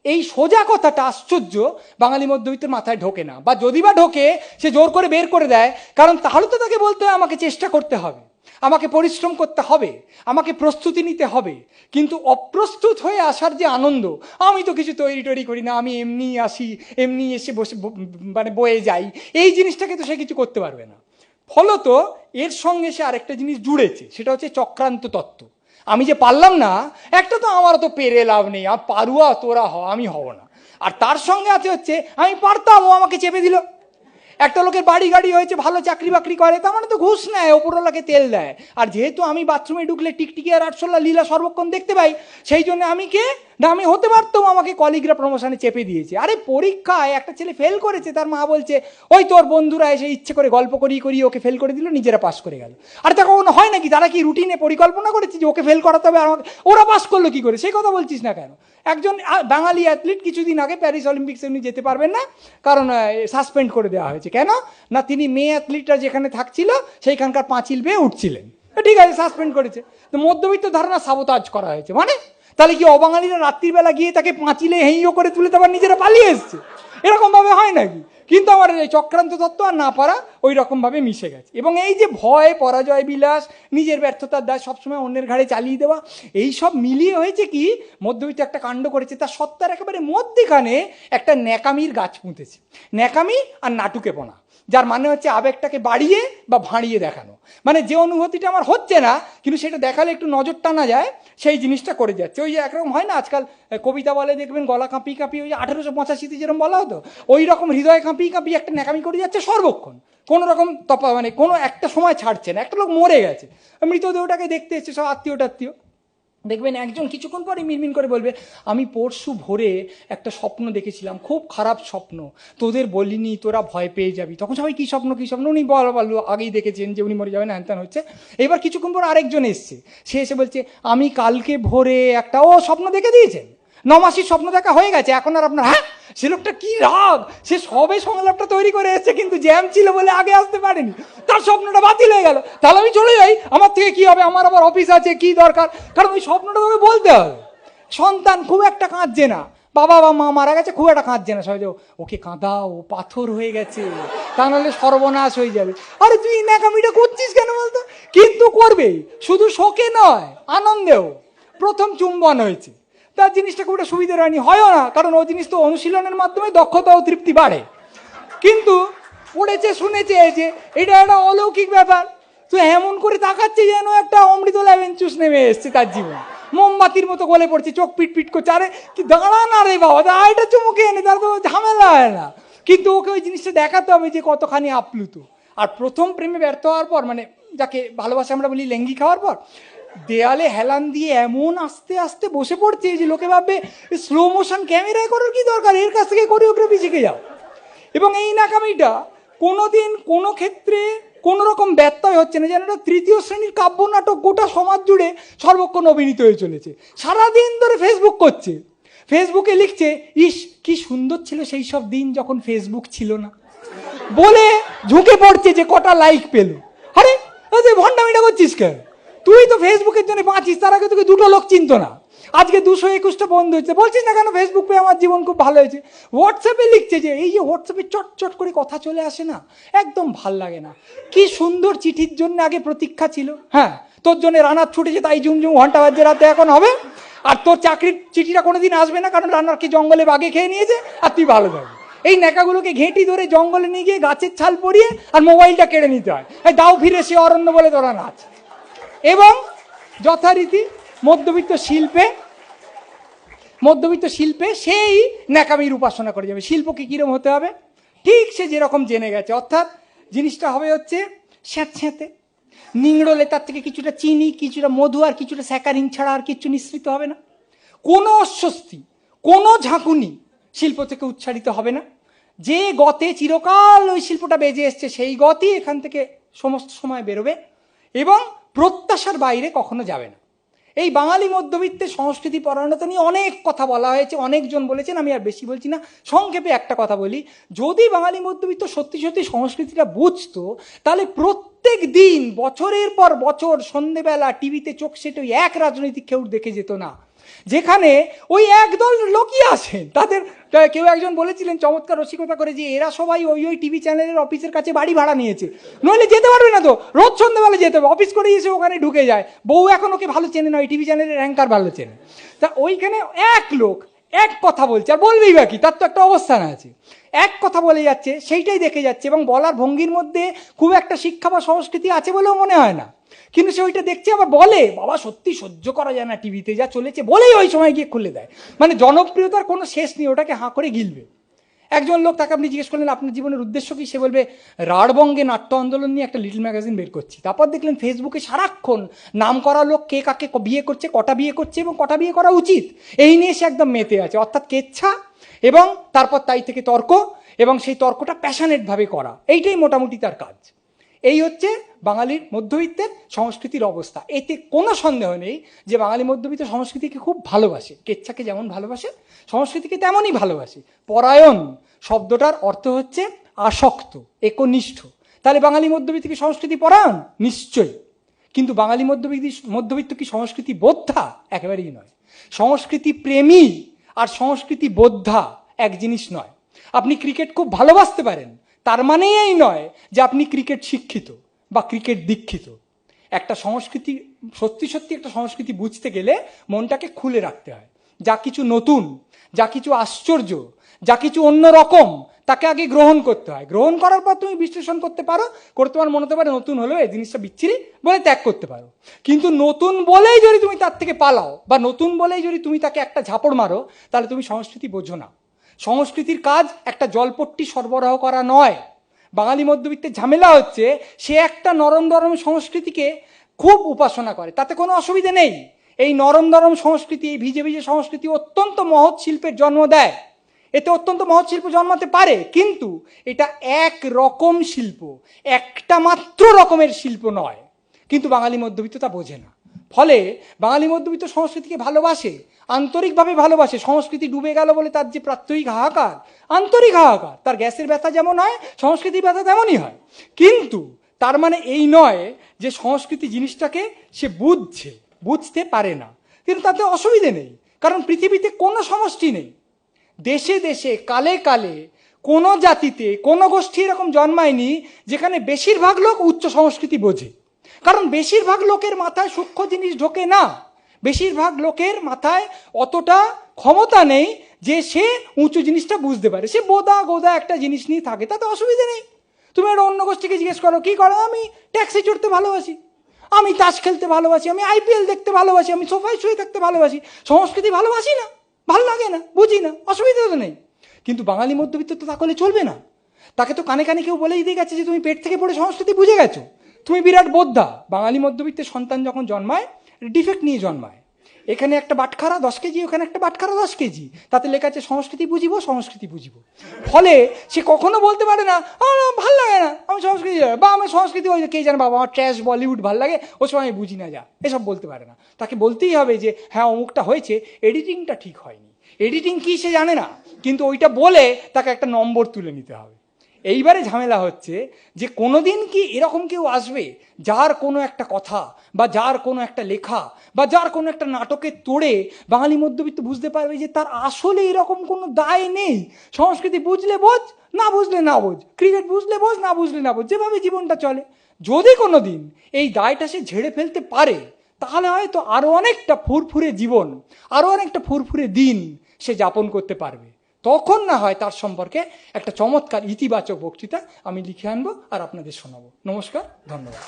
এই সোজা কথাটা আশ্চর্য বাঙালি মধ্যবিত্তের মাথায় ঢোকে না, বা যদি বা ঢোকে সে জোর করে বের করে দেয়। কারণ তাহলে তো তাকে বলতে হয় আমাকে চেষ্টা করতে হবে, আমাকে পরিশ্রম করতে হবে, আমাকে প্রস্তুতি নিতে হবে। কিন্তু অপ্রস্তুত হয়ে আসার যে আনন্দ, আমি তো কিছু তৈরি টৈরি করি না, আমি এমনি আসি, এমনি এসে বসে মানে বয়ে যাই, এই জিনিসটাকে তো সে কিছু করতে পারবে না। ফলত এর সঙ্গে সে আরেকটা জিনিস জুড়েছে, সেটা হচ্ছে চক্রান্ত তত্ত্ব। আমি যে পারলাম না, একটা তো আমারও তো পেরে লাভ নেই, আর পারুয়া তোরা হ, আমি হব না। আর তার সঙ্গে আছে হচ্ছে আমি পারতাম, ও আমাকে চেপে দিল। একটা লোকের বাড়ি গাড়ি হয়েছে, ভালো চাকরি বাকরি করে, তার মানে তো ঘুষ নেয়, ওপরওয়ালাকে তেল দেয়। আর যেহেতু আমি বাথরুমে ঢুকলে টিকটিকি আর আটশোল্লা লীলা সর্বক্ষণ দেখতে পাই, সেই জন্য আমি কে না, আমি হতে পারতাম, আমাকে কলিগরা প্রমোশনে চেপে দিয়েছে। আরে পরীক্ষায় একটা ছেলে ফেল করেছে, তার মা বলছে ওই তোর বন্ধুরা এসে ইচ্ছে করে গল্প করিয়ে করিয়ে ওকে ফেল করে দিল, নিজেরা পাস করে গেল। আর তা কখনো হয় নাকি? তারা কি রুটিনে পরিকল্পনা করেছে যে ওকে ফেল করাতে হবে, আর আমাকে, ওরা পাস করলো কি করে? সেই কথা বলছিস না কেন? একজন বাঙালি অ্যাথলিট কিছুদিন আগে প্যারিস অলিম্পিক্সে উনি যেতে পারবেন না, কারণ সাসপেন্ড করে দেওয়া হয়েছে। কেন না, তিনি মেয়ে অ্যাথলিটরা যেখানে থাকছিল সেইখানকার পাঁচিল বেয়ে উঠছিলেন, ঠিক আছে, সাসপেন্ড করেছে। তো মধ্যবিত্ত ধারণা সাবোতাজ করা হয়েছে, মানে তাহলে কি অবাঙালিরা রাত্রিবেলা গিয়ে তাকে পাঁচিলে হেঁইও করে তুলে তারপর নিজেরা পালিয়ে এসছে? এরকম ভাবে হয় নাকি? কিন্তু আমার এই চক্রান্ত তত্ত্ব আর না পারা ওই রকমভাবে মিশে গেছে। এবং এই যে ভয়, পরাজয় বিলাস, নিজের ব্যর্থতার দায় সবসময় অন্যের ঘাড়ে চালিয়ে দেওয়া, এই সব মিলিয়ে হয়েছে কি, মধ্যবিত্ত একটা কাণ্ড করেছে। তার সত্তার একেবারে মধ্যিখানে একটা ন্যাকামির গাছ পুঁতেছে। ন্যাকামি আর নাটুকেপনা, যার মানে হচ্ছে আবেগটাকে বাড়িয়ে বা ভাঁড়িয়ে দেখানো। মানে যে অনুভূতিটা আমার হচ্ছে না, কিন্তু সেটা দেখালে একটু নজর টানা যায়, সেই জিনিসটা করে যাচ্ছে। ওই যে একরকম হয় না আজকাল কবিতা বলে দেখবেন গলা কাঁপিয়ে কাঁপিয়ে, ওই 1885 যেরকম বলা হতো, ওই রকম হৃদয় কাঁপিয়ে কাঁপিয়ে একটা ন্যাকামি করে যাচ্ছে সর্বক্ষণ, কোনো রকম মানে কোনো একটা সময় ছাড়ছে না। একটা লোক মরে গেছে, মৃতদেহটাকে দেখতে এসছে সব আত্মীয় টাত্মীয়, দেখবেন একজন কিছুক্ষণ পরে মিনমিন করে বলবে আমি পরশু ভোরে একটা স্বপ্ন দেখেছিলাম, খুব খারাপ স্বপ্ন, তোদের বলিনি, তোরা ভয় পেয়ে যাবি। তখন সবাই কী স্বপ্ন কী স্বপ্ন, উনি বলো আগেই দেখেছেন যে উনি মরে যাবেন, হ্যান হচ্ছে। এবার কিছুক্ষণ পর আরেকজন এসছে, সে এসে বলছে আমি কালকে ভোরে একটা, ও স্বপ্ন দেখে দিয়েছেন, 9 মাসের স্বপ্ন দেখা হয়ে গেছে, এখন আর আপনার, হ্যাঁ। সে লোকটা কি রাগ, সে সবে সংলাপটা তৈরি করে এসছে, কিন্তু জ্যাম ছিল বলে আগে আসতে পারেনি, তার স্বপ্নটা বাতিল হয়ে গেল। তাহলে আমি চলে যাই, আমার থেকে কি হবে, আমার আবার অফিস আছে, কি দরকার? কারণ ওই স্বপ্নটা তোকে বলতে হবে। সন্তান খুব একটা কাঁদছে না, বাবা বা মা মারা গেছে, খুব একটা কাঁদছে না, সবাই ওকে কাঁদাও, ও পাথর হয়ে গেছে, তা নাহলে সর্বনাশ হয়ে যাবে। আরে তুই ন্যাকামিটা করছিস কেন বলতো? কিন্তু করবে, শুধু শোকে নয়, আনন্দেও। প্রথম চুম্বন হয়েছে, তার জিনিসটা খুব একটা সুবিধা হয়নি, হয়ও না, কারণ ও জিনিস তো অনুশীলনের মাধ্যমে দক্ষতা ও তৃপ্তি বাড়ে। কিন্তু পড়েছে, শুনেছে যে এটা একটা অলৌকিক ব্যাপার, তো এমন করে তাকাচ্ছে যেন একটা অমৃত লেমন জুস নেমে এসছে তার জীবন, মোমবাতির মতো গলে পড়ছে, চোখ পিট পিট করছে। আরে কি দাঁড়া না রে বাবা, এটা চুমুকে এনে, তার তো ঝামেলা হয় না। কিন্তু ওকে ওই জিনিসটা দেখাতে হবে যে কতখানি আপ্লুত। আর প্রথম প্রেমে ব্যর্থ হওয়ার পর, মানে যাকে ভালোবাসা আমরা বলি লেঙ্গি খাওয়ার পর, দেয়ালে হেলান দিয়ে এমন আস্তে আস্তে বসে পড়ছে যে লোকে ভাববে স্লো মোশন ক্যামেরায় করার কি দরকার, এর কাছ থেকে কোরিওগ্রাফি শিখে যাও। এবং এই নাকামিটা কোনোদিন কোনো ক্ষেত্রে কোনো রকম ব্যত্যয় হচ্ছে না, যেন তৃতীয় শ্রেণীর কাব্য নাটক গোটা সমাজ জুড়ে সর্বক্ষণ অভিনীত হয়ে চলেছে। সারাদিন ধরে ফেসবুক করছে, ফেসবুকে লিখছে ইস কি সুন্দর ছিল সেই সব দিন যখন ফেসবুক ছিল না, বলে ঝুঁকে পড়ছে যে কটা লাইক পেল। আরে তুই ভণ্ডামিটা করছিস কেন? তুই তো ফেসবুকের জন্য বাঁচিস, তার আগে তোকে দুটো লোক চিনতো না, আজকে 221টা বন্ধু হচ্ছে, বলছিস না কেন ফেসবুক পেয়ে আমার জীবন খুব ভালো হয়েছে। হোয়াটসঅ্যাপে লিখছে যে এই যে হোয়াটসঅ্যাপে চট চট করে কথা চলে আসে না, একদম ভাল লাগে না, কি সুন্দর চিঠির জন্য আগে প্রতীক্ষা ছিল, হ্যাঁ তোর জন্য রানার ছুটেছে তাই ঝুমঝুম ঘন্টা বাজছে রাতে এখন হবে, আর তোর চাকরির চিঠিটা কোনোদিন আসবে না কারণ রানারকে জঙ্গলে বাঘে খেয়ে নিয়েছে, আর তুই ভালো থাকবি। এই ন্যাকাগুলোকে ঘেঁটি ধরে জঙ্গলে নিয়ে গিয়ে গাছের ছাল পরিয়ে আর মোবাইলটা কেড়ে নিতে হয়, এই দাও ফিরে সে অরণ্য বলে তোরা নাচ। এবং যথারীতি মধ্যবিত্ত শিল্পে সেই ন্যাকামির উপাসনা করে যাবে। শিল্পকে কিরম হতে হবে, ঠিক সে যেরকম জেনে গেছে, অর্থাৎ জিনিসটা হবে হচ্ছে স্যাঁতস্যাঁতে, নিংড়লে তার থেকে কিছুটা চিনি, কিছুটা মধু আর কিছুটা স্যাকারিন ছাড়া আর কিছু নিঃসৃত হবে না। কোনো অস্বস্তি, কোনো ঝাঁকুনি শিল্প থেকে উচ্চারিত হবে না। যে গতে চিরকাল ওই শিল্পটা বেজে এসছে সেই গতই এখান থেকে সমস্ত সময় বেরোবে এবং প্রত্যাশার বাইরে কখনো যাবে না। এই বাঙালি মধ্যবিত্তের সংস্কৃতি পরায়ণতা নিয়ে অনেক কথা বলা হয়েছে, অনেকজন বলেছেন, আমি আর বেশি বলছি না, সংক্ষেপে একটা কথা বলি। যদি বাঙালি মধ্যবিত্ত সত্যি সত্যি সংস্কৃতিটা বুঝতো, তাহলে প্রত্যেক দিন বছরের পর বছর সন্ধেবেলা টিভিতে চোখ সেটে ওই এক রাজনৈতিক খেউট দেখে যেত না। যেখানে ওই একদল লোকই আসেন, তাদের কেউ একজন বলেছিলেন চমৎকার রসিকতা করে যে এরা সবাই ওই ওই টিভি চ্যানেলের অফিসের কাছে বাড়ি ভাড়া নিয়েছে, নইলে যেতে পারবে না তো, রোজ সন্ধ্যাবেলা যেতে হবে, অফিস করে এসে ওখানে ঢুকে যায়, বউ এখন ওকে ভালো চেনে না, ওই টিভি চ্যানেলের অ্যাঙ্কার ভালো চেনে। তা ওইখানে এক লোক এক কথা বলছে, আর বলবেই বাকি, তার তো একটা অবস্থান আছে, এক কথা বলে যাচ্ছে, সেইটাই দেখে যাচ্ছে, এবং বলার ভঙ্গির মধ্যে খুব একটা শিক্ষা বা সংস্কৃতি আছে বলেও মনে হয় না, কিন্তু সে ওইটা দেখছে আবার বলে, বাবা সত্যি সহ্য করা যায় না টিভিতে যা চলেছে, বলেই ওই সময় গিয়ে খুলে দেয়। মানে জনপ্রিয়তার কোনো শেষ নেই, ওটাকে হাঁ করে গিলবে। একজন লোক, তাকে আপনি জিজ্ঞেস করলেন আপনার জীবনের উদ্দেশ্য কি, সে বলবে রাঢ়বঙ্গে নাট্য আন্দোলন নিয়ে একটা লিটল ম্যাগাজিন বের করছি। তারপর দেখলেন ফেসবুকে সারাক্ষণ নাম করা লোক কে কাকে বিয়ে করছে, কটা বিয়ে করছে এবং কটা বিয়ে করা উচিত, এই নিয়ে সে একদম মেতে আছে, অর্থাৎ কেচ্ছা, এবং তারপর তাই থেকে তর্ক, এবং সেই তর্কটা প্যাশনেটভাবে করা, এইটাই মোটামুটি তার কাজ। এই হচ্ছে বাঙালির মধ্যবিত্তের সংস্কৃতির অবস্থা। এতে কোনো সন্দেহ নেই যে বাঙালি মধ্যবিত্ত সংস্কৃতিকে খুব ভালোবাসে, কেচ্ছাকে যেমন ভালোবাসে সংস্কৃতিকে তেমনই ভালোবাসে। পরায়ণ শব্দটার অর্থ হচ্ছে আসক্ত, একনিষ্ঠ। তাহলে বাঙালি মধ্যবিত্ত কি সংস্কৃতি পরায়ণ? নিশ্চয়ই। কিন্তু বাঙালি মধ্যবিত্ত কি সংস্কৃতি বোদ্ধা? একেবারেই নয়। সংস্কৃতি প্রেমী আর সংস্কৃতি বোদ্ধা এক জিনিস নয়। আপনি ক্রিকেট খুব ভালোবাসতে পারেন, তার মানে এই নয় যে আপনি ক্রিকেট শিক্ষিত বা ক্রিকেট দীক্ষিত। একটা সংস্কৃতি, সত্যি সত্যি একটা সংস্কৃতি বুঝতে গেলে মনটাকে খুলে রাখতে হয়। যা কিছু নতুন, যা কিছু আশ্চর্য, যা কিছু অন্য রকম, তাকে আগে গ্রহণ করতে হয়। গ্রহণ করার পর তুমি বিশ্লেষণ করতে পারো, তোমার মনে হতে পারে নতুন হলেও এই জিনিসটা বিচ্ছিরি বলে ত্যাগ করতে পারো। কিন্তু নতুন বলেই যদি তুমি তার থেকে পালাও, বা নতুন বলেই যদি তুমি তাকে একটা ঝাপড় মারো, তাহলে তুমি সংস্কৃতি বোঝো না। সংস্কৃতির কাজ একটা জলপট্টি সরবরাহ করা নয়। বাঙালি মধ্যবিত্তের ঝামেলা হচ্ছে সে একটা নরম নরম সংস্কৃতিকে খুব উপাসনা করে, তাতে কোনো অসুবিধা নেই। এই নরম নরম সংস্কৃতি, এই ভিজে ভিজে সংস্কৃতি অত্যন্ত মহৎ শিল্পের জন্ম দেয়, এতে অত্যন্ত মহৎ শিল্প জন্মাতে পারে, কিন্তু এটা এক রকম শিল্প, একটা মাত্র রকমের শিল্প নয়। কিন্তু বাঙালি মধ্যবিত্ত তা বোঝে না। ফলে বাঙালি মধ্যবিত্ত সংস্কৃতিকে ভালোবাসে, আন্তরিকভাবে ভালোবাসে। সংস্কৃতি ডুবে গেল বলে তার যে প্রাত্যহিক হাহাকার, আন্তরিক হাহাকার, তার গ্যাসের ব্যথা যেমন হয় সংস্কৃতির ব্যথা তেমনই হয়। কিন্তু তার মানে এই নয় যে সংস্কৃতি জিনিসটাকে সে বুঝতে পারে না। কিন্তু তাতে অসুবিধে নেই, কারণ পৃথিবীতে কোনো সমষ্টি নেই, দেশে দেশে কালে কালে কোনো জাতিতে কোনো গোষ্ঠী এরকম জন্মায়নি যেখানে বেশিরভাগ লোক উচ্চ সংস্কৃতি বোঝে। কারণ বেশিরভাগ লোকের মাথায় সূক্ষ্ম জিনিস ঢোকে না, বেশিরভাগ লোকের মাথায় অতটা ক্ষমতা নেই যে সে উঁচু জিনিসটা বুঝতে পারে। সে বোদা গোদা একটা জিনিস নিয়ে থাকে, তাতে অসুবিধা নেই। তুমি একটা অন্য গোষ্ঠীকে জিজ্ঞেস করো, কি করো? আমি ট্যাক্সি চড়তে ভালোবাসি, আমি তাস খেলতে ভালোবাসি, আমি আইপিএল দেখতে ভালোবাসি, আমি সোফায় শুয়ে থাকতে ভালোবাসি। সংস্কৃতি ভালোবাসি না, ভাল লাগে না, বুঝি না, অসুবিধা তো নেই। কিন্তু বাঙালি মধ্যবিত্ত তো তা করলে চলবে না। তাকে তো কানে কানে কেউ বলেই দিয়ে গেছে যে তুমি পেট থেকে পড়ে সংস্কৃতি বুঝে গেছো, তুমি বিরাট বোদ্ধা। বাঙালি মধ্যবিত্তের সন্তান যখন জন্মায়, ডিফেক্ট নিয়ে জন্মায়। এখানে একটা বাটখারা 10 কেজি, ওখানে একটা বাটখারা 10 কেজি, তাতে লেখা আছে সংস্কৃতি বুঝিব, সংস্কৃতি বুঝিব। ফলে সে কখনো বলতে পারে না ভাল লাগে না আমি সংস্কৃতি, বা আমার সংস্কৃতি ওই কে জানে বাবা, আমার ট্র্যাশ বলিউড ভাল লাগে, ও সময় আমি বুঝি না, যা, এসব বলতে পারে না। তাকে বলতেই হবে যে হ্যাঁ অমুকটা হয়েছে, এডিটিংটা ঠিক হয়নি। এডিটিং কি সে জানে না, কিন্তু ওইটা বলে তাকে একটা নম্বর তুলে নিতে হবে। এইবারে ঝামেলা হচ্ছে যে কোনোদিন কি এরকম কেউ আসবে যার কোনো একটা কথা বা যার কোনো একটা লেখা বা যার কোনো একটা নাটকের তোড়ে বাঙালি মধ্যবিত্ত বুঝতে পারবে যে তার আসলে এরকম কোনো দায় নেই। সংস্কৃতি বুঝলে বোঝ, না বুঝলে না বোঝ, ক্রিকেট বুঝলে বোঝ, না বুঝলে না বোঝ, যেভাবে জীবনটা চলে। যদি কোনো দিন এই দায়টা সে ঝেড়ে ফেলতে পারে, তাহলে হয়তো আরও অনেকটা ফুরফুরে জীবন, আরও অনেকটা ফুরফুরে দিন সে যাপন করতে পারবে। তখন না হয় তার সম্পর্কে একটা চমৎকার ইতিবাচক বক্তৃতা আমি লিখে আনবো আর আপনাদের শোনাবো। নমস্কার, ধন্যবাদ।